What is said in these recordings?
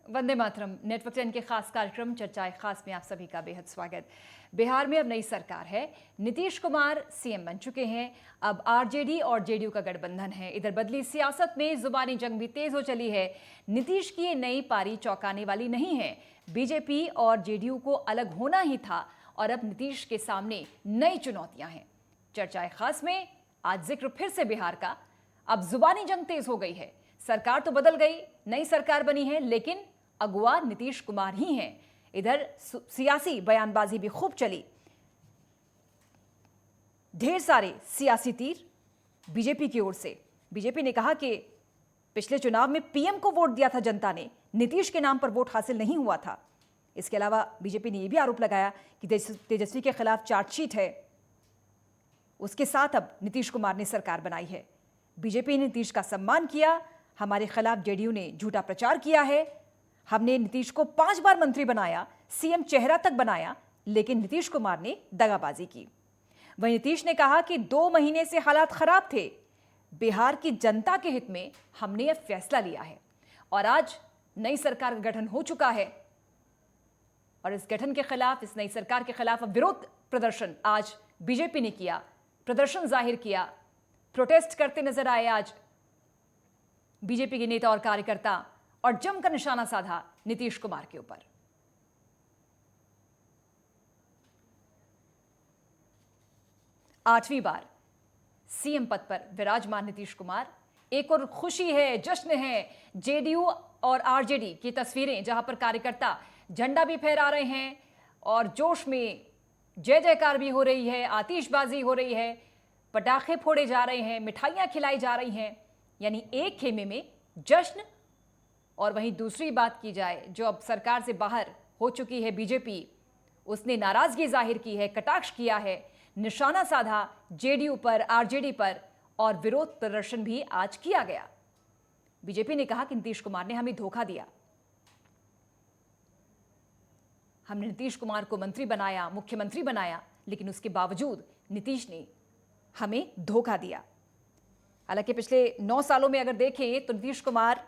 Vande Mataram. Network 10 के खास कार्यक्रम चर्चाए खास में आप सभी का बेहद स्वागत। बिहार में अब नई सरकार है, नीतीश कुमार सीएम बन चुके हैं। अब आरजेडी और जेडीयू का गठबंधन है। इधर बदली सियासत में जुबानी जंग भी तेज हो चली है। नीतीश की ये नई पारी चौंकाने वाली नहीं है। बीजेपी और जेडीयू को अलग होना ही था और अब नीतीश के सामने नई चुनौतियां हैं। चर्चाए खास में आज जिक्र फिर से बिहार का। अब जुबानी जंग तेज हो गई है। सरकार तो बदल गई, नई सरकार बनी है, लेकिन अगुवा नीतीश कुमार ही हैं। इधर सियासी बयानबाजी भी खूब चली। ढेर सारे सियासी तीर बीजेपी की ओर से। बीजेपी ने कहा कि पिछले चुनाव में पीएम को वोट दिया था जनता ने, नीतीश के नाम पर वोट हासिल नहीं हुआ था। इसके अलावा बीजेपी ने यह भी आरोप लगाया कि तेजस्वी के खिलाफ चार्जशीट है, उसके साथ अब नीतीश कुमार ने सरकार बनाई है। बीजेपी ने नीतीश का सम्मान किया। हमारे खिलाफ जेडीयू ने झूठा प्रचार किया है। हमने नीतीश को 5 बार मंत्री बनाया, सीएम चेहरा तक बनाया, लेकिन नीतीश कुमार ने दगाबाजी की। वहीं नीतीश ने कहा कि 2 महीने से हालात खराब थे, बिहार की जनता के हित में हमने यह फैसला लिया है और आज नई सरकार का गठन हो चुका है और इस गठन के खिलाफ, इस नई सरकार के खिलाफ अब विरोध प्रदर्शन आज बीजेपी ने किया, प्रदर्शन जाहिर किया, प्रोटेस्ट करते नजर आए आज बीजेपी के नेता और कार्यकर्ता और जमकर निशाना साधा नीतीश कुमार के ऊपर। आठवीं बार सीएम पद पर विराजमान नीतीश कुमार। एक और खुशी है, जश्न है। जेडीयू और आरजेडी की तस्वीरें जहां पर कार्यकर्ता झंडा भी फहरा रहे हैं और जोश में जय जयकार भी हो रही है, आतिशबाजी हो रही है, पटाखे फोड़े जा रहे हैं, मिठाइयां खिलाई जा रही हैं। यानी एक खेमे में जश्न। और वहीं दूसरी बात की जाए, जो अब सरकार से बाहर हो चुकी है बीजेपी, उसने नाराजगी जाहिर की है, कटाक्ष किया है, निशाना साधा जेडीयू पर, आरजेडी पर और विरोध प्रदर्शन भी आज किया गया। बीजेपी ने कहा कि नीतीश कुमार ने हमें धोखा दिया। हमने नीतीश कुमार को मंत्री बनाया, मुख्यमंत्री बनाया, लेकिन उसके बावजूद नीतीश ने हमें धोखा दिया। हालांकि पिछले 9 सालों में अगर देखें तो नीतीश कुमार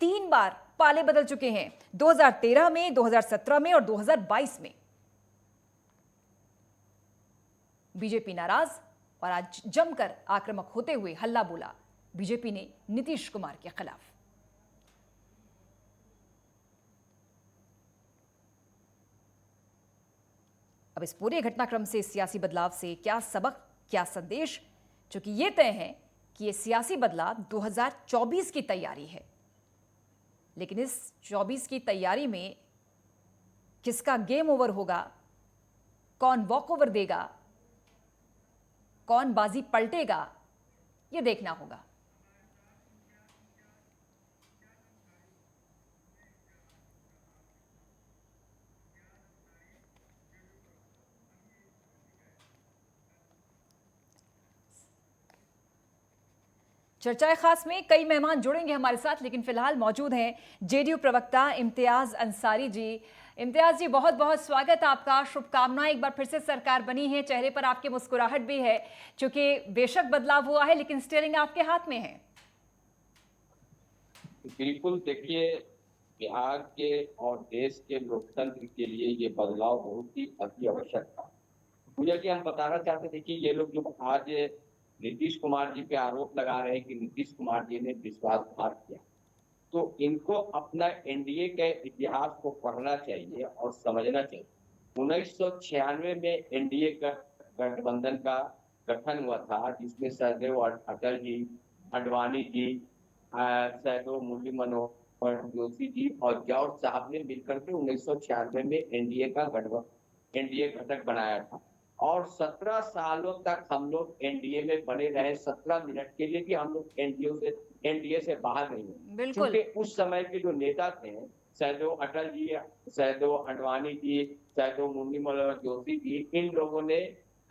3 बार पाले बदल चुके हैं, 2013 में, 2017 में और 2022 में। बीजेपी नाराज और आज जमकर आक्रामक होते हुए हल्ला बोला बीजेपी ने नीतीश कुमार के खिलाफ। अब इस पूरे घटनाक्रम से, सियासी बदलाव से क्या सबक, क्या संदेश, क्योंकि यह तय है कि यह सियासी बदलाव 2024 की तैयारी है। लेकिन इस 24 की तैयारी में किसका गेम ओवर होगा, कौन वॉक ओवर देगा, कौन बाजी पलटेगा, यह देखना होगा। चर्चाए खास में कई मेहमान जुड़ेंगे हमारे साथ, लेकिन फिलहाल मौजूद हैं जेडीयू प्रवक्ता इम्तियाज अंसारी जी। इम्तियाज जी, बहुत बहुत स्वागत आपका, शुभकामनाएं। एक बार फिर से सरकार बनी है, चेहरे पर आपके मुस्कुराहट भी है, क्योंकि बेशक बदलाव हुआ है लेकिन स्टीयरिंग आपके हाथ में है। बिल्कुल, देखिए, बिहार के और देश के लोकतंत्र के लिए ये बदलाव बहुत ही अति आवश्यक था। मुझे कि हम बताना चाहते थे कि ये लोग जो आज नीतीश कुमार जी पे आरोप लगा रहे हैं कि नीतीश कुमार जी ने विश्वासघात किया, तो इनको अपना एनडीए के इतिहास को पढ़ना चाहिए और समझना चाहिए। 1996 में एनडीए का गठबंधन का गठन हुआ था, जिसमें सहदेव अटल जी, अडवाणी जी, सहदेव मुरली मनोहर जोशी जी और जॉर्ज साहब ने मिलकर के 1996 में एनडीए घटक बनाया था और 17 सालों तक हम लोग एनडीए में बने रहे। 17 मिनट के लिए भी हम लोग एनडीए से बाहर नहीं हुए, क्योंकि उस समय के जो नेता थे, सहदेव अटल जी, सहदेव अडवाणी जी, सहदेव मुरली मनोहर जोशी जी, इन लोगों ने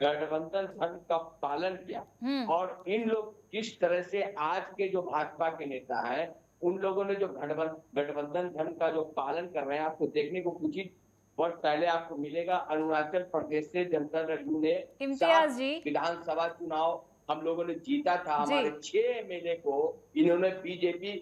गठबंधन धर्म का पालन किया। और इन लोग किस तरह से आज के जो भाजपा के नेता हैं, उन लोगों ने जो गठबंधन धर्म का जो पालन कर रहे हैं, आपको देखने को कुछ ही वर्ष पहले आपको मिलेगा। अरुणाचल प्रदेश से जनता दल ने इम्तियाज जी, विधानसभा चुनाव हम लोगों ने जीता था। हमारे 6 एमएलए को इन्होंने बीजेपी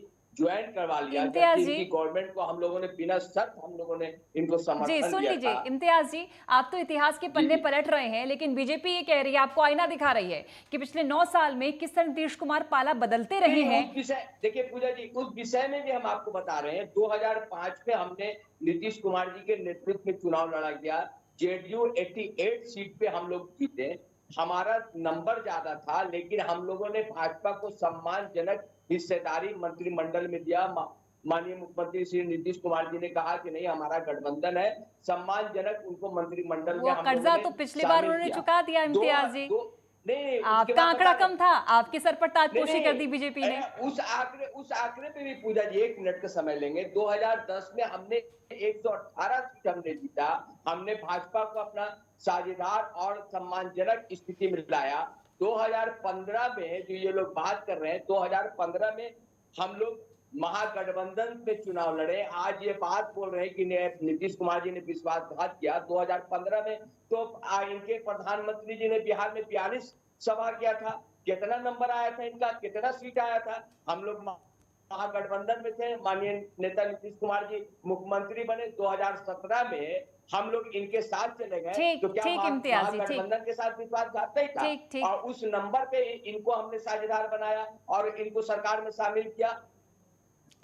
ज्वाइन करवा लिया, इम्तियाज जबकि जी, इनकी गवर्नमेंट को हम लोगों ने बिना शर्त हम लोगों ने इनको जी समर्थन सुन दिया लीजिए था। इम्तियाज जी, आप तो इतिहास के जी पन्ने जी पलट रहे हैं, लेकिन बीजेपी ये कह रही है, आपको आईना दिखा रही है कि पिछले 9 साल में किस तरह नीतीश कुमार पाला बदलते रहे नहीं, हैं। उस विषय देखिए पूजा जी, उस विषय में भी हम आपको बता रहे हैं। 2005 में हमने नीतीश कुमार जी के नेतृत्व में चुनाव लड़ा गया, जेडीयू 88 सीट पे हम लोग जीते। हमारा नंबर ज्यादा था, लेकिन हम लोगों ने भाजपा को सम्मानजनक हिस्सेदारी मंत्रिमंडल में दिया। माननीय मुख्यमंत्री श्री नीतीश कुमार जी ने कहा कि नहीं, हमारा गठबंधन है, सम्मानजनक उनको मंत्रिमंडल में वो हम लोगों कर्जा ने तो पिछली बार शामिल उन्होंने किया। चुका दिया दो इम्तियाज जी। दो नहीं नहीं, उसके आपका बाद आंकड़ा बता रहे, कम था, आपके सर पर नहीं ताजपोशी कर दी नहीं, बीजेपी ने। उस आंकड़े पे भी पूजा जी 1 मिनट का समय लेंगे। 2010 में हमने 118 सीट हमने जीता। हमने भाजपा को अपना साझेदार और सम्मानजनक स्थिति में लाया। 2015 में जो ये लोग बात कर रहे हैं, 2015 में हम लोग महागठबंधन में चुनाव लड़े। आज ये बात बोल रहे हैं कि नीतीश कुमार जी ने विश्वासघात किया। 2015 में तो इनके प्रधानमंत्री जी ने बिहार में 42 सभा किया था। कितना नंबर आया था इनका, कितना सीट आया था? हम लोग महागठबंधन में थे, माननीय नेता नीतीश कुमार जी मुख्यमंत्री बने। 2017 में हम लोग इनके साथ चले गए, ठीक तो क्या ठीक इम्तियाज जी, ठीक महागठबंधन के साथ विश्वासघात नहीं था? ठीक ठीक और उस नंबर पे इनको हमने साझेदार बनाया और इनको सरकार में शामिल किया।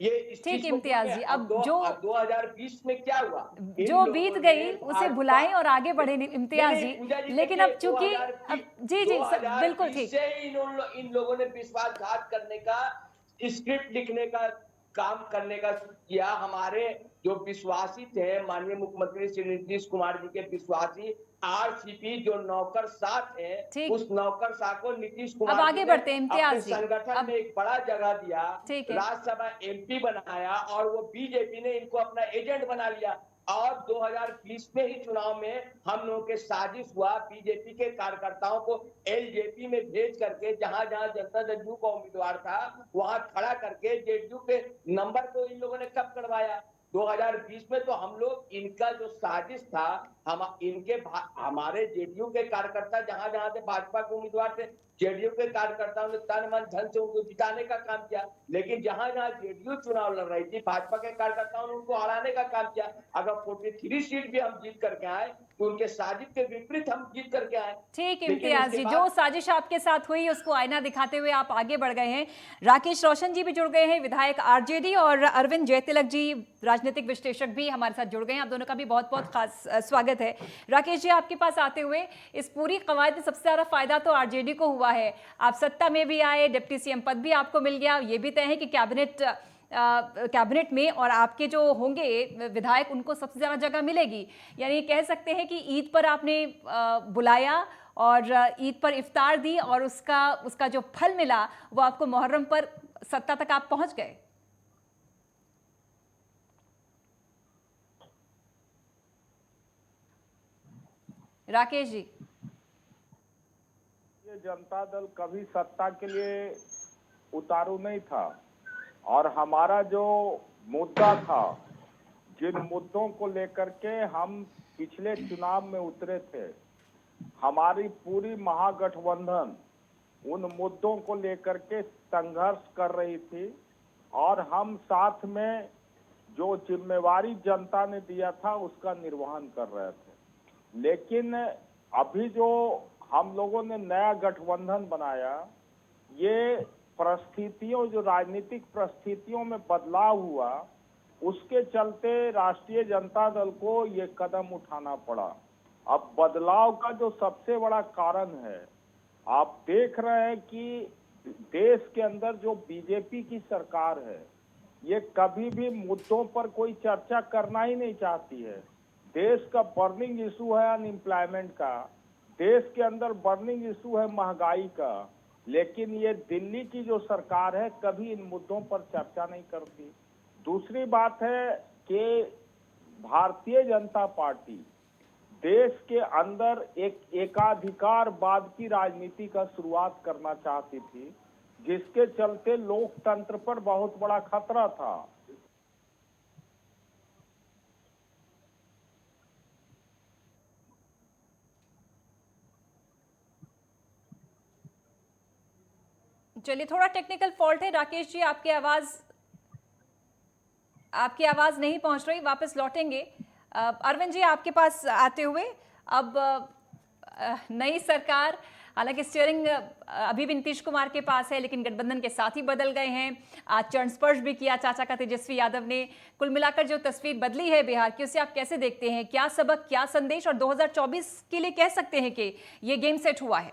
ये इस ठीक चीज को भूल इम्तियाज गए। जी, अब अब जो 2020 में क्या हुआ? इन जो बीत लोगों गई ने उसे भाजपा, भुलाएं और आगे बढ़े नहीं इम्तियाज नहीं जी। पूजा जी लेकिन देखिए, अब चूंकि अब जी जी बिल्कुल 2020 ठीक। से इन लोगों ने विश्वासघात करने का, स्क्रिप्ट लिखने का काम करने का किया। हमारे जो विश्वासी थे, माननीय मुख्यमंत्री श्री नीतीश कुमार जी के विश्वासी आरसीपी जो नौकरशाह थे, ठीक, उस नौकरशाह को नीतीश अब कुमार जी आगे ने बढ़ते हैं अपने इम्तियाज जी। संगठन में अब एक बड़ा जगह दिया, ठीक है, राज्यसभा एमपी बनाया, और वो बीजेपी ने इनको अपना एजेंट बना लिया। और 2020 में ही चुनाव में हम लोगों के साजिश हुआ, बीजेपी के कार्यकर्ताओं को एलजेपी में भेज करके, जहां जहां जनता दल यू का उम्मीदवार था वहां खड़ा करके जेडीयू के नंबर को इन लोगों ने कब करवाया? 2020 में। तो हम लोग, इनका जो साजिश था, हमारे जेडीयू के कार्यकर्ता जहां जहां से भाजपा के उम्मीदवार थे, जेडीयू के कार्यकर्ताओं ने तन मन धन से उनको जिताने का काम किया। लेकिन जहां जहां जेडीयू चुनाव लड़ रही थी, भाजपा के कार्यकर्ताओं ने उनको हराने का काम किया। अगर 43 सीट भी हम जीत करके आए, तो उनके साजिश के विपरीत हम जीत करके आए। ठीक लेकिन इम्तियाज उसके जी, जो बाद साजिश आपके साथ हुई उसको आईना दिखाते हुए आप आगे बढ़ गए हैं। राकेश रोशन जी भी जुड़ गए हैं, विधायक आरजेडी, और अरविंद जयतिलक जी राजनीतिक विश्लेषक भी हमारे साथ जुड़ गए हैं। आप दोनों का भी बहुत बहुत खास स्वागत है। राकेश जी, आपके पास आते हुए, इस पूरी कवायद में सबसे ज्यादा फायदा तो आरजेडी को हुआ है। आप सत्ता में भी आए, डिप्टी सीएम पद भी आपको मिल गया, ये भी तय है कि कैबिनेट में और आपके जो होंगे विधायक उनको सबसे ज्यादा जगह मिलेगी। यानी कह सकते हैं कि ईद पर आपने बुलाया और ईद पर इफ्तार दी, और उसका जो फल मिला वो आपको मुहर्रम पर सत्ता तक आप पहुंच गए। राकेश जी, ये जनता दल कभी सत्ता के लिए उतारू नहीं था, और हमारा जो मुद्दा था, जिन मुद्दों को लेकर के हम पिछले चुनाव में उतरे थे, हमारी पूरी महागठबंधन उन मुद्दों को लेकर के संघर्ष कर रही थी, और हम साथ में जो जिम्मेवारी जनता ने दिया था उसका निर्वहन कर रहे थे। लेकिन अभी जो हम लोगों ने नया गठबंधन बनाया, ये परिस्थितियों, जो राजनीतिक परिस्थितियों में बदलाव हुआ, उसके चलते राष्ट्रीय जनता दल को ये कदम उठाना पड़ा। अब बदलाव का जो सबसे बड़ा कारण है, आप देख रहे हैं कि देश के अंदर जो बीजेपी की सरकार है, ये कभी भी मुद्दों पर कोई चर्चा करना ही नहीं चाहती है। देश का बर्निंग इशू है अनएम्प्लॉयमेंट का, देश के अंदर बर्निंग इशू है महंगाई का, लेकिन ये दिल्ली की जो सरकार है कभी इन मुद्दों पर चर्चा नहीं करती। दूसरी बात है कि भारतीय जनता पार्टी देश के अंदर एक एकाधिकारवाद की राजनीति का शुरुआत करना चाहती थी, जिसके चलते लोकतंत्र पर बहुत बड़ा खतरा था। चलिए, थोड़ा टेक्निकल फॉल्ट है राकेश जी, आपकी आवाज आपकी आवाज नहीं पहुंच रही, वापस लौटेंगे। अरविंद जी, आपके पास आते हुए, अब नई सरकार, हालांकि स्टीयरिंग अभी भी नीतीश कुमार के पास है, लेकिन गठबंधन के साथ ही बदल गए हैं। आज चरण स्पर्श भी किया चाचा का तेजस्वी यादव ने। कुल मिलाकर जो तस्वीर बदली है बिहार की, उसे आप कैसे देखते हैं? क्या सबक, क्या संदेश, और 2024 के लिए कह सकते हैं कि ये गेम सेट हुआ है?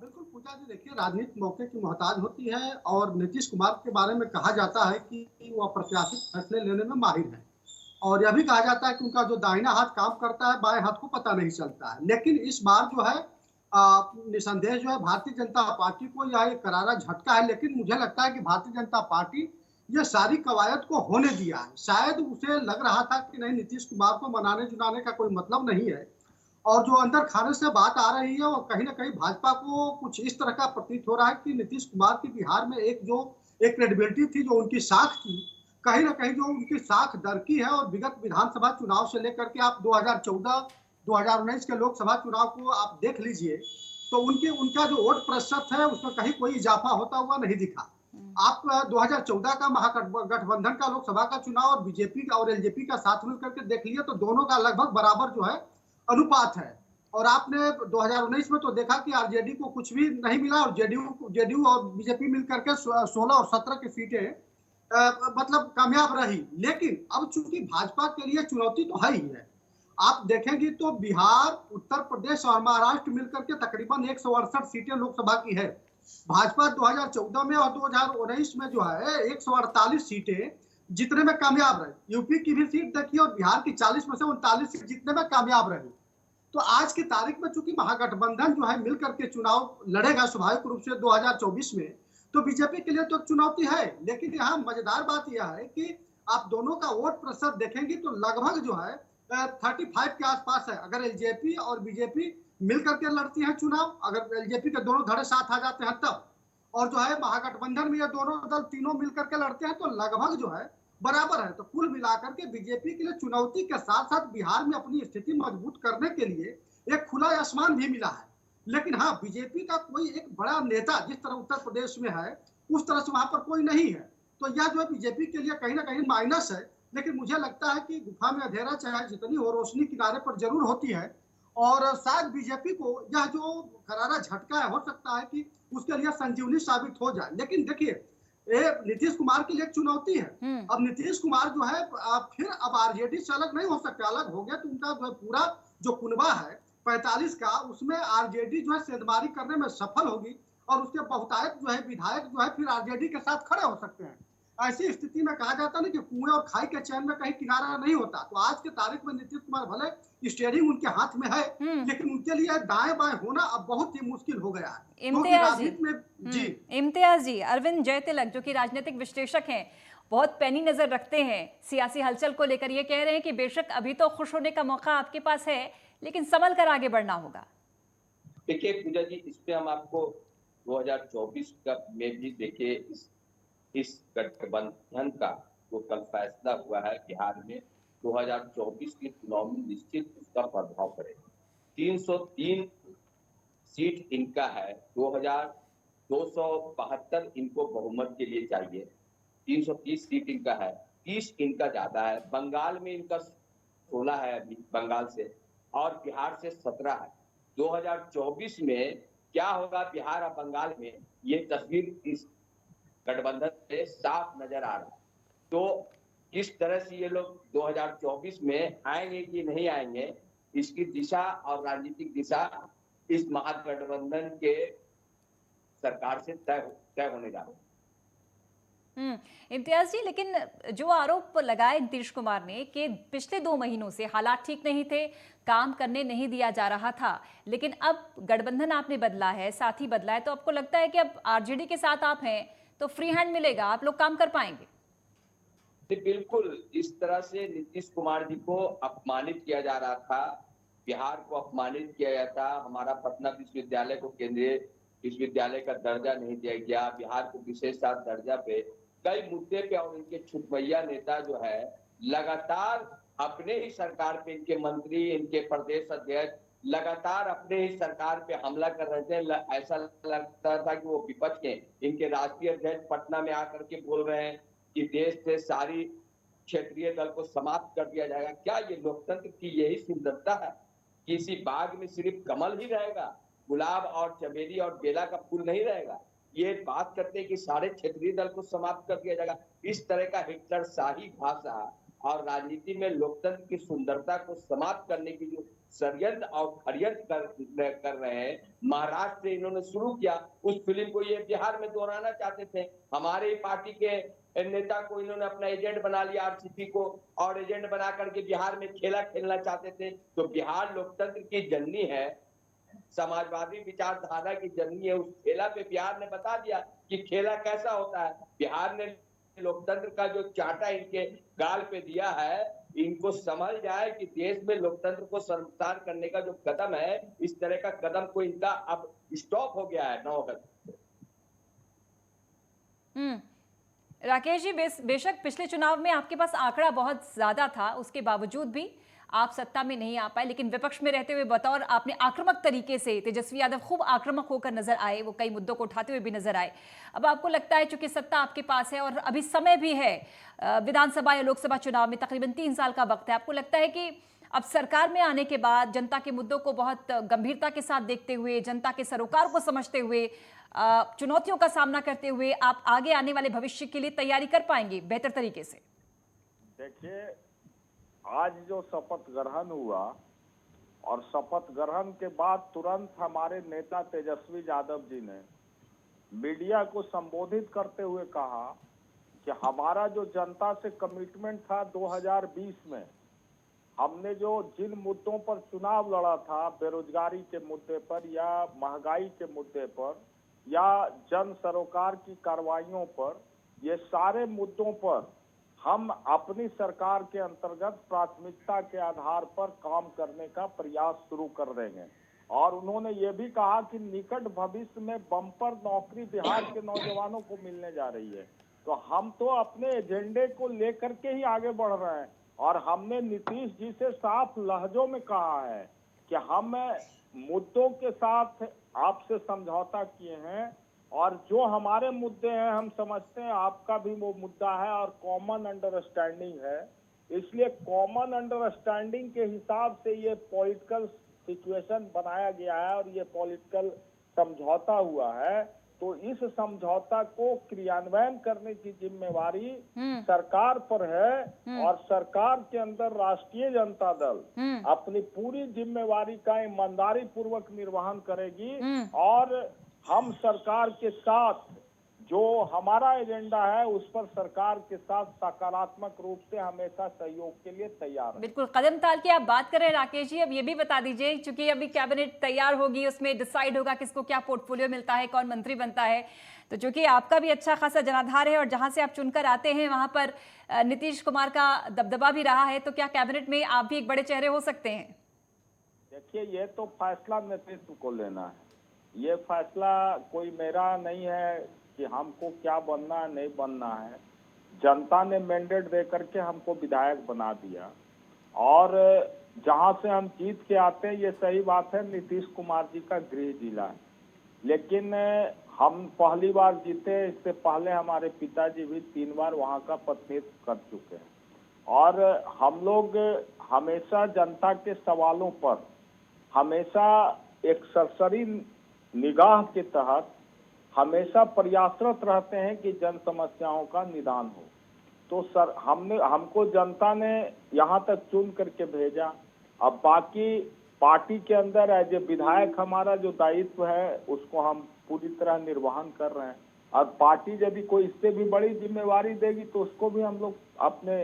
बिल्कुल पूजा जी, देखिए राजनीति मौके की मोहताज होती है और नीतीश कुमार के बारे में कहा जाता है कि वो अप्रत्याशित फैसले लेने में माहिर है, और यह भी कहा जाता है कि उनका जो दाहिना हाथ काम करता है बाएं हाथ को पता नहीं चलता है। लेकिन इस बार जो है निसंदेह जो है भारतीय जनता पार्टी को यह एक करारा झटका है, लेकिन मुझे लगता है कि भारतीय जनता पार्टी ये सारी कवायद को होने दिया है। शायद उसे लग रहा था कि नहीं, नीतीश कुमार को मनाने जुनाने का कोई मतलब नहीं है, और जो अंदर खाने से बात आ रही है वो कहीं ना कहीं भाजपा को कुछ इस तरह का प्रतीत हो रहा है कि नीतीश कुमार की बिहार में एक क्रेडिबिलिटी थी, जो उनकी साख थी, कहीं ना कहीं जो उनकी साख दरकी है। और विगत विधानसभा चुनाव से लेकर के आप 2014-2019 के लोकसभा चुनाव को आप देख लीजिए, तो उनका जो वोट प्रतिशत है उसमें कहीं कोई इजाफा होता हुआ नहीं दिखा। आप 2014 का महागठबंधन का लोकसभा का चुनाव और बीजेपी और एलजेपी का साथ मिलकर के देख लिए तो दोनों का लगभग बराबर जो है अनुपात है। और आपने 2019 में तो देखा कि आरजेडी को कुछ भी नहीं मिला, और जेडीयू और बीजेपी मिलकर के 16 और 17 की सीटें मतलब कामयाब रही। लेकिन अब चूंकि भाजपा के लिए चुनौती तो है ही है, आप देखेंगे तो बिहार, उत्तर प्रदेश और महाराष्ट्र मिलकर के तकरीबन 168 सीटें लोकसभा की है। भाजपा 2014 में और 2019 में जो है 148 सीटें जीतने में कामयाब रही। यूपी की भी सीट देखिए, और बिहार की 40 में से 39 सीट जीतने में कामयाब रही। तो आज की तारीख में चूंकि महागठबंधन जो है मिलकर के चुनाव लड़ेगा स्वाभाविक रूप से 2024 में, तो बीजेपी के लिए तो चुनौती है। लेकिन यहाँ मजेदार बात यह है कि आप दोनों का वोट प्रतिशत देखेंगे तो लगभग जो है 35 के आसपास है। अगर एलजेपी और बीजेपी मिलकर के लड़ती है चुनाव, अगर एलजेपी के दोनों धड़े साथ आ जाते हैं तब, और जो है महागठबंधन में ये दोनों दल तीनों मिलकर के लड़ते हैं, तो लगभग जो है बराबर है। तो कुल मिलाकर के बीजेपी के लिए चुनौती के साथ साथ बिहार में अपनी स्थिति मजबूत करने के लिए एक खुला आसमान भी मिला है। लेकिन हाँ, बीजेपी का कोई एक बड़ा नेता जिस तरह उत्तर प्रदेश में है उस तरह से वहां पर कोई नहीं है, तो यह जो है बीजेपी के लिए कहीं ना कहीं माइनस है। लेकिन मुझे लगता है कि गुफा में अंधेरा चाहे जितनी हो, रोशनी किनारे पर जरूर होती है, और शायद बीजेपी को यह जो करारा झटका है, हो सकता है कि उसके लिए संजीवनी साबित हो जाए। लेकिन देखिए, नीतीश कुमार के लिए एक चुनौती है। अब नीतीश कुमार जो है फिर अब आरजेडी से अलग नहीं हो सकते। अलग हो गया तो उनका जो है पूरा जो कुनबा है 45 का, उसमें आरजेडी जो है सेंधमारी करने में सफल होगी, और उसके बहुतायत जो है विधायक जो है फिर आरजेडी के साथ खड़े हो सकते हैं। ऐसी स्थिति में कहा जाता है ना कि कुएं और खाई के चैन में कहीं किनारा नहीं होता। तो आज के तारीख में नीतीश कुमार भले स्टीयरिंग उनके हाथ में है, लेकिन उनके लिए दाएं बाएं होना अब बहुत ही मुश्किल हो गया है। इम्तियाज जी, अरविंद जयतिलक जो कि राजनीतिक विश्लेषक हैं, बहुत पैनी नजर रखते हैं सियासी हलचल को लेकर, ये कह रहे हैं कि बेशक अभी तो खुश होने का मौका आपके पास है, लेकिन संभल कर आगे बढ़ना होगा। देखिए पूजा जी, इस पे हम आपको 2024 का में भी देखिए इस गठबंधन का जो कल फैसला हुआ है बिहार में 2024 के चुनाव में निश्चित उसका प्रभाव पड़ेगा। 303 सीट इनका है, 2272 इनको बहुमत के लिए चाहिए, 330 सीट इनका है, 30 इनका ज्यादा है। बंगाल में इनका 16 है अभी बंगाल से, और बिहार से 17 है। 2024 में क्या होगा बिहार और बंगाल में, ये तस्वीर इस गठबंधन से साफ नजर आ रहा है। तो किस तरह से ये लोग 2024 में आएंगे कि नहीं आएंगे, इसकी दिशा और राजनीतिक दिशा इस महागठबंधन के सरकार से तय होने जा रहा है। इम्तियाज जी, लेकिन जो आरोप लगाए नीतीश कुमार ने कि पिछले 2 महीनों से हालात ठीक नहीं थे, काम करने नहीं दिया जा रहा था, लेकिन अब गठबंधन आपने बदला है, साथी बदला है, तो आपको लगता है कि अब आरजेडी के साथ आप हैं तो फ्री हैंड मिलेगा, आप लोग काम कर पाएंगे? बिल्कुल, इस तरह से नीतीश कुमार जी को अपमानित किया जा रहा था, बिहार को अपमानित किया जाता, हमारा पटना विश्वविद्यालय को केंद्रीय विश्वविद्यालय का दर्जा नहीं दिया गया, बिहार को विशेष दर्जा पे कई मुद्दे पे, और इनके छुटभैया नेता जो है लगातार अपने ही सरकार पे, इनके मंत्री, इनके प्रदेश अध्यक्ष लगातार अपने ही सरकार पे हमला कर रहे थे। ऐसा लगता था कि वो विपक्ष के, इनके राष्ट्रीय अध्यक्ष पटना में आकर के बोल रहे हैं कि देश से सारी क्षेत्रीय दल को समाप्त कर दिया जाएगा। क्या ये लोकतंत्र की यही सुंदरता है? किसी बाग में सिर्फ कमल ही रहेगा, गुलाब और चमेली और बेला का फूल नहीं रहेगा? ये बात करते हैं कि सारे क्षेत्रीय दल को समाप्त कर दिया जाएगा। इस तरह का हिटलर शाही भाषा और राजनीति में लोकतंत्र की सुंदरता को समाप्त करने की जो षड्यंत्र और षड्यंत्र कर रहे हैं, महाराष्ट्र से इन्होंने शुरू किया। उस फिल्म को ये बिहार में दोहराना चाहते थे। हमारे ही पार्टी के नेता को इन्होंने अपना एजेंट बना लिया, आरसीपी को, और एजेंट बना करके बिहार में खेला खेलना चाहते थे। तो बिहार लोकतंत्र की जननी है, समाजवादी विचारधारा की जननी है। उस खेला पे बिहार ने बता दिया कि खेला कैसा होता है। बिहार ने लोकतंत्र का जो चांटा इनके गाल पे दिया है, इनको समझ जाए कि देश में लोकतंत्र को संरक्षण करने का जो कदम है, इस तरह का कदम को इनका अब स्टॉप हो गया है 9 अगस्त। राकेश जी, बेशक पिछले चुनाव में आपके पास आंकड़ा बहुत ज्यादा था, उसके बावजूद भी आप सत्ता में नहीं आ पाए, लेकिन विपक्ष में रहते हुए बतौर आपने आक्रामक तरीके से, तेजस्वी यादव खूब आक्रामक होकर नजर आए, वो कई मुद्दों को उठाते हुए भी नजर आए। अब आपको लगता है चूंकि सत्ता आपके पास है और अभी समय भी है, विधानसभा या लोकसभा चुनाव में तकरीबन 3 साल का वक्त है, आपको लगता है कि अब सरकार में आने के बाद जनता के मुद्दों को बहुत गंभीरता के साथ देखते हुए, जनता के सरोकार को समझते हुए, चुनौतियों का सामना करते हुए आप आगे आने वाले भविष्य के लिए तैयारी कर पाएंगे बेहतर तरीके से? देखिए, आज जो शपथ ग्रहण हुआ और शपथ ग्रहण के बाद तुरंत हमारे नेता तेजस्वी यादव जी ने मीडिया को संबोधित करते हुए कहा कि हमारा जो जनता से कमिटमेंट था 2020 में, हमने जो जिन मुद्दों पर चुनाव लड़ा था, बेरोजगारी के मुद्दे पर या महंगाई के मुद्दे पर या जन सरोकार की कार्रवाइयों पर, ये सारे मुद्दों पर हम अपनी सरकार के अंतर्गत प्राथमिकता के आधार पर काम करने का प्रयास शुरू कर देंगे। और उन्होंने ये भी कहा कि निकट भविष्य में बम्पर नौकरी बिहार के नौजवानों को मिलने जा रही है। तो हम तो अपने एजेंडे को लेकर के ही आगे बढ़ रहे हैं और हमने नीतीश जी से साफ लहजों में कहा है कि हम मुद्दों के साथ आपसे समझौता किए हैं और जो हमारे मुद्दे हैं हम समझते हैं आपका भी वो मुद्दा है और कॉमन अंडरस्टैंडिंग है। इसलिए कॉमन अंडरस्टैंडिंग के हिसाब से ये पॉलिटिकल सिचुएशन बनाया गया है और ये पॉलिटिकल समझौता हुआ है। तो इस समझौता को क्रियान्वयन करने की जिम्मेवारी सरकार पर है और सरकार के अंदर राष्ट्रीय जनता दल अपनी पूरी जिम्मेवारी का ईमानदारी पूर्वक निर्वहन करेगी और हम सरकार के साथ जो हमारा एजेंडा है उस पर सरकार के साथ सकारात्मक रूप से हमेशा सहयोग के लिए तैयार है। बिल्कुल, कदम ताल की आप बात कर रहे हैं राकेश जी। अब ये भी बता दीजिए, चूंकि अभी कैबिनेट तैयार होगी, उसमें डिसाइड होगा किसको क्या पोर्टफोलियो मिलता है, कौन मंत्री बनता है, तो चूंकि आपका भी अच्छा खासा जनाधार है और जहां से आप चुनकर आते हैं वहां पर नीतीश कुमार का दबदबा भी रहा है, तो क्या कैबिनेट में आप भी एक बड़े चेहरे हो सकते हैं? देखिए, ये तो फैसला नेतृत्व को लेना है। ये फैसला कोई मेरा नहीं है कि हमको क्या बनना है नहीं बनना है। जनता ने मैंडेट दे करके हमको विधायक बना दिया और जहां से हम जीत के आते हैं, ये सही बात है, नीतीश कुमार जी का गृह जिला है, लेकिन हम पहली बार जीते। इससे पहले हमारे पिताजी भी 3 बार वहां का प्रतिनिधित्व कर चुके हैं और हम लोग हमेशा जनता के सवालों पर हमेशा एक सरसरी निगाह के तहत हमेशा प्रयासरत रहते हैं कि जन समस्याओं का निदान हो। तो सर हमको जनता ने यहाँ तक चुन करके भेजा। अब बाकी पार्टी के अंदर एज ए विधायक हमारा जो दायित्व है उसको हम पूरी तरह निर्वहन कर रहे हैं और पार्टी यदि कोई इससे भी बड़ी जिम्मेवारी देगी तो उसको भी हम लोग अपने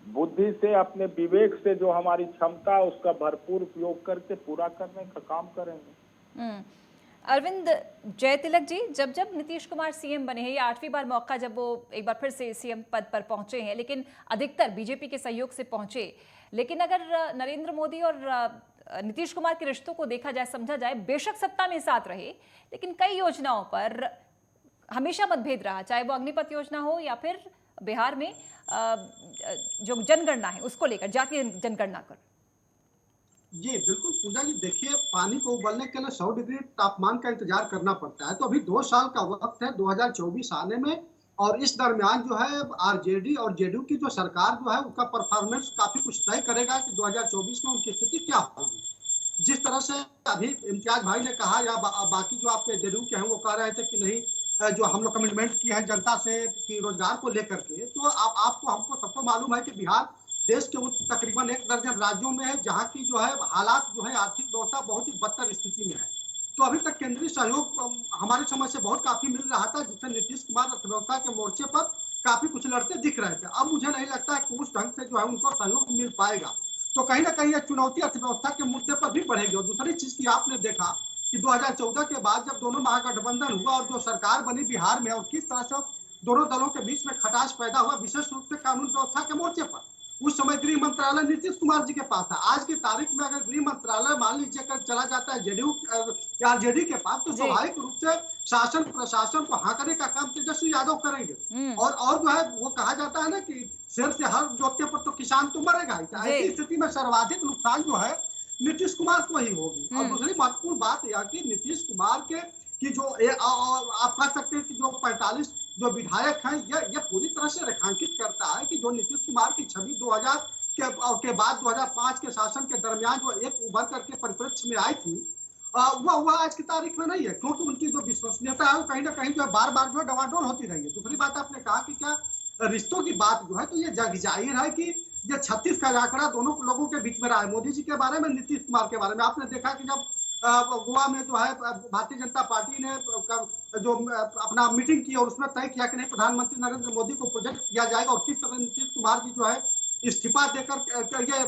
बुद्धि से, अपने विवेक से, जो हमारी क्षमता है उसका भरपूर उपयोग करके पूरा करने का काम करेंगे। अरविंद जयतिलक जी, जब जब नीतीश कुमार सीएम बने हैं, ये 8वीं बार मौका जब वो एक बार फिर से सीएम पद पर पहुंचे हैं, लेकिन अधिकतर बीजेपी के सहयोग से पहुंचे। लेकिन अगर नरेंद्र मोदी और नीतीश कुमार के रिश्तों को देखा जाए, समझा जाए, बेशक सत्ता में साथ रहे, लेकिन कई योजनाओं पर हमेशा मतभेद रहा, चाहे वो अग्निपथ योजना हो या फिर बिहार में जो जनगणना है उसको लेकर, जातीय जनगणना कर। जी बिल्कुल पूजा जी, देखिए पानी को उबलने के लिए 100 डिग्री तापमान का इंतजार करना पड़ता है। तो अभी 2 साल का वक्त है 2024 आने में और इस दरमियान जो है आरजेडी और जेडीयू की जो सरकार जो है उसका परफॉर्मेंस काफी कुछ तय करेगा कि 2024 में उनकी स्थिति क्या होगी। जिस तरह से अभी इम्तियाज भाई ने कहा या बाकी जो आपके जेडीयू के हैं वो कह रहे थे कि नहीं जो हम लोग कमिटमेंट किए हैं जनता से कि रोजगार को लेकर के, तो आपको हमको सबको मालूम है कि बिहार देश के तकरीबन 1 दर्जन राज्यों में है जहाँ की जो है हालात जो है आर्थिक व्यवस्था बहुत ही बदतर स्थिति में है। तो अभी तक केंद्रीय सहयोग हमारे समय से बहुत काफी मिल रहा था, जिससे नीतीश कुमार अर्थव्यवस्था के मोर्चे पर काफी कुछ लड़ते दिख रहे थे। अब मुझे नहीं लगता है कि उस ढंग से जो है उनको सहयोग मिल पाएगा, तो कहीं ना कहीं यह चुनौती अर्थव्यवस्था के मुद्दे पर भी बढ़ेगी। और दूसरी चीज की आपने देखा कि 2014 के बाद जब दोनों महागठबंधन हुआ और जो सरकार बनी बिहार में, और किस तरह से दोनों दलों के बीच में खटास पैदा हुआ, विशेष रूप से कानून व्यवस्था के मोर्चे पर। उस समय गृह मंत्रालय नीतीश कुमार जी के पास था। आज की तारीख में अगर गृह मंत्रालय मान लीजिए कर चला जाता है जेडीयू या आरजेडी के पास, तो स्वाभाविक रूप से शासन प्रशासन को हाँकने का काम तेजस्वी यादव करेंगे। और जो है वो कहा जाता है ना कि शेर से हर जोतने पर तो किसान तो मरेगा ही। ऐसी स्थिति में सर्वाधिक नुकसान जो है नीतीश कुमार को ही होगी। और दूसरी महत्वपूर्ण बात यह कि नीतीश कुमार के की जो आप कह सकते हैं कि जो 45 जो विधायक हैं, यह पूरी तरह से रेखांकित करता है कि जो नीतीश कुमार की छवि 2000 के बाद 2005 के शासन के दरमियान जो एक उभर करके परिप्रेक्ष्य में आई थी, वह आज की तारीख में नहीं है, क्योंकि उनकी जो विश्वसनीयता है वो कहीं ना कहीं जो है बार बार जो है डवाडोल होती रही है। दूसरी बात आपने कहा कि क्या रिश्तों की बात जो है, तो ये जाहिर है कि ये 36 का आंकड़ा दोनों लोगों के बीच में रहा है, मोदी जी के बारे में, नीतीश कुमार के बारे में। आपने देखा कि जब गोवा में जो है भारतीय जनता पार्टी ने जो अपना मीटिंग की और उसमें तय किया कि नहीं प्रधानमंत्री नरेंद्र मोदी को प्रोजेक्ट किया जाएगा, और किस तरह नीतीश कुमार जी जो है इस्तीफा देकर ये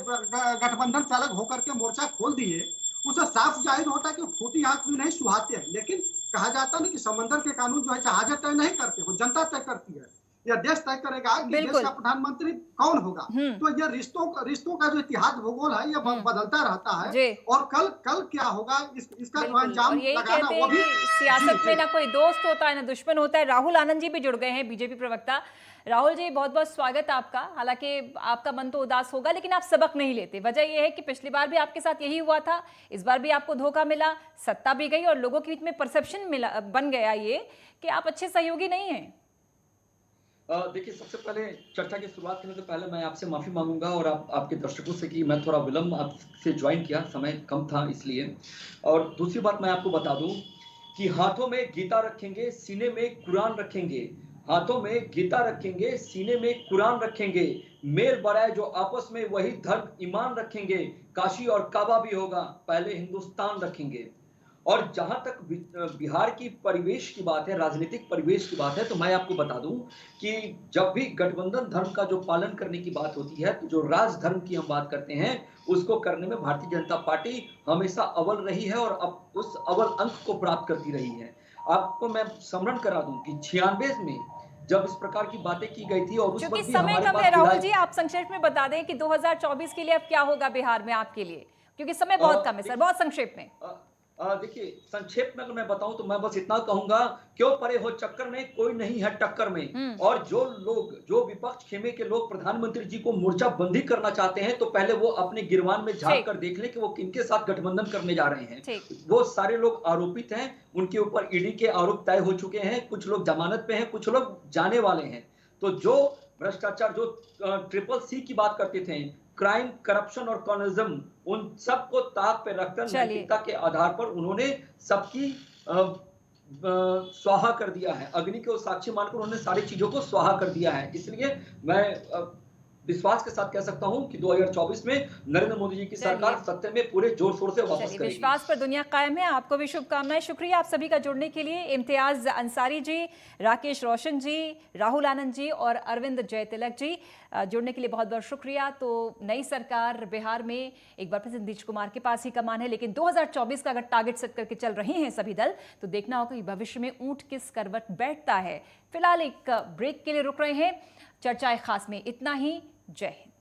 गठबंधन से अलग होकर के मोर्चा खोल दिए, उसे साफ जाहिर होता है कि फूटी आंख भी नहीं सुहाते हैं। लेकिन कहा जाता है कि समंदर के कानून जो है जहाज तय नहीं करते, वो जनता तय करती है। यह देश तय करेगा कि देश का प्रधानमंत्री कौन होगा। तो यह रिश्तों का जो इतिहास भूगोल है ये बदलता रहता है, और कल क्या होगा इसका जो अंजाम लगाना वो भी। सियासत में ना कोई दोस्त होता है ना दुश्मन होता है। राहुल आनंद जी भी जुड़ गए हैं, बीजेपी प्रवक्ता। राहुल जी, बहुत बहुत स्वागत आपका। हालांकि आपका मन तो उदास होगा, लेकिन आप सबक नहीं लेते। वजह यह है कि पिछली बार भी आपके साथ यही हुआ था, इस बार भी आपको धोखा मिला, सत्ता भी गई और लोगों के बीच में परसेप्शन मिला बन गया ये कि आप अच्छे सहयोगी नहीं हैं। देखिए, सबसे पहले चर्चा की शुरुआत करने से पहले मैं आपसे माफ़ी मांगूंगा और आपके दर्शकों से कि मैं थोड़ा विलम्ब आपसे ज्वाइन किया, समय कम था इसलिए। और दूसरी बात मैं आपको बता दूं कि हाथों में गीता रखेंगे, सीने में कुरान रखेंगे। हाथों में गीता रखेंगे, सीने में कुरान रखेंगे। मेल बढ़ाए जो आपस में वही धर्म ईमान रखेंगे। काशी और काबा भी होगा, पहले हिंदुस्तान रखेंगे। और जहां तक बिहार की परिवेश की बात है, राजनीतिक परिवेश की बात है, तो मैं आपको बता दूं कि जब भी गठबंधन धर्म का जो पालन करने की बात होती है, तो जो राजधर्म की हम बात करते हैं उसको करने में भारतीय जनता पार्टी हमेशा अव्वल रही है और अब उस अव्वल अंक को प्राप्त करती रही है। आपको मैं स्मरण करा दूं कि 96 में जब इस प्रकार की बातें की गई थी और उस वक्त भी समय कम है। राहुल जी, आप संक्षेप में बता दें कि 2024 के लिए अब क्या होगा बिहार में आपके लिए, क्योंकि समय बहुत कम है सर, बहुत संक्षेप में। देखिए, संक्षेप में अगर मैं बताऊं तो मैं बस इतना कहूंगा, क्यों परे हो चक्कर में, कोई नहीं है टक्कर में। और जो विपक्ष खेमे के लोग प्रधानमंत्री जी को मोर्चाबंदी करना चाहते हैं, तो पहले वो अपने गिरवान में झांक कर देख लें कि वो किनके साथ गठबंधन करने जा रहे हैं। वो सारे लोग आरोपित हैं, उनके ऊपर ईडी के आरोप तय हो चुके हैं, कुछ लोग जमानत पे हैं, कुछ लोग जाने वाले हैं। तो जो भ्रष्टाचार, जो CCC की बात करते थे, क्राइम, करप्शन और कम्युनिज्म, उन सबको ताक पे रखकर नैतिकता के आधार पर उन्होंने सबकी स्वाहा कर दिया है। अग्नि को साक्षी मानकर उन्होंने सारी चीजों को स्वाहा कर दिया है। इसलिए मैं विश्वास के साथ कह सकता हूं कि 2024 में नरेंद्र मोदी जी की सरकार सत्ते में पूरे जोर शोर से वापस करेगी। विश्वास पर दुनिया कायम है। आपको भी शुभकामनाएं। शुक्रिया आप सभी का जुड़ने के लिए। इम्तियाज अंसारी जी, राकेश रोशन जी, राहुल आनंद जी और अरविंद जयतिलक जी, जुड़ने के लिए बहुत बहुत शुक्रिया। तो नई सरकार बिहार में एक बार फिर नीतीश कुमार के पास ही कमान है, लेकिन 2024 का अगर टारगेट सेट करके चल रहे हैं सभी दल, तो देखना होगा कि भविष्य में ऊंट किस करवट बैठता है। फिलहाल एक ब्रेक के लिए रुक रहे हैं। चर्चाएं खास में इतना ही। जय हिंद।